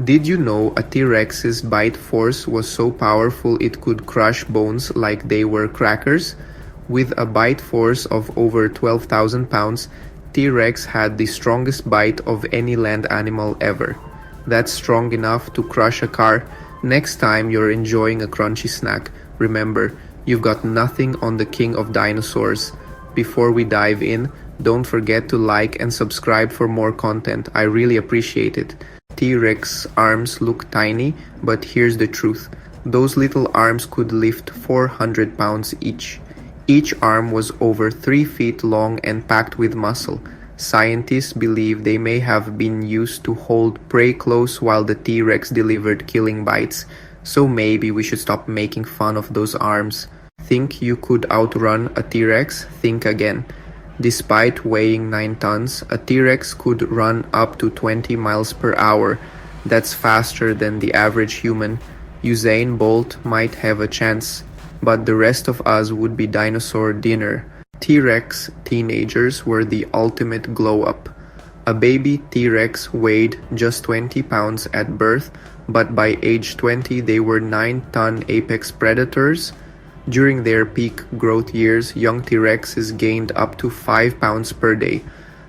Did you know a T-Rex's bite force was so powerful it could crush bones like they were crackers? With a bite force of over 12,000 pounds, T-Rex had the strongest bite of any land animal ever. That's strong enough to crush a car. Next time you're enjoying a crunchy snack, remember, you've got nothing on the king of dinosaurs. Before we dive in, don't forget to like and subscribe for more content. I really appreciate it. T-Rex arms look tiny, but here's the truth. Those little arms could lift 400 pounds each. Each arm was over 3 feet long and packed with muscle. Scientists believe they may have been used to hold prey close while the T-Rex delivered killing bites. So maybe we should stop making fun of those arms. Think you could outrun a T-Rex? Think again. Despite weighing 9 tons, a T-Rex could run up to 20 miles per hour. That's faster than the average human. Usain Bolt might have a chance, but the rest of us would be dinosaur dinner. T-Rex teenagers were the ultimate glow-up. A baby T-Rex weighed just 20 pounds at birth, but by age 20 they were 9-ton apex predators. During their peak growth years, young T-Rexes gained up to 5 pounds per day.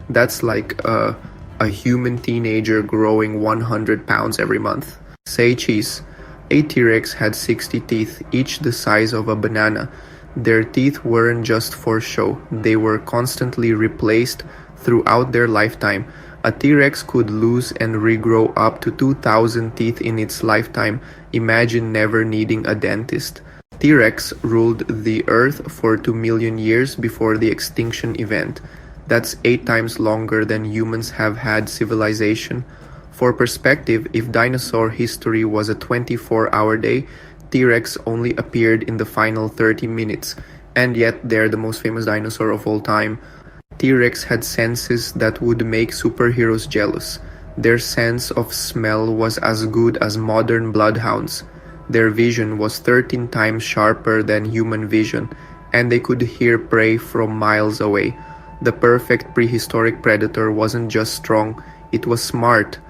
That's like a human teenager growing 100 pounds every month. Say cheese. A T-Rex had 60 teeth, each the size of a banana. Their teeth weren't just for show, they were constantly replaced throughout their lifetime. A T-Rex could lose and regrow up to 2,000 teeth in its lifetime. Imagine never needing a dentist. T-Rex ruled the Earth for 2 million years before the extinction event. That's 8 times longer than humans have had civilization. For perspective, if dinosaur history was a 24-hour day, T-Rex only appeared in the final 30 minutes, and yet they're the most famous dinosaur of all time. T-Rex had senses that would make superheroes jealous. Their sense of smell was as good as modern bloodhounds. Their vision was 13 times sharper than human vision, and they could hear prey from miles away. The perfect prehistoric predator wasn't just strong, it was smart.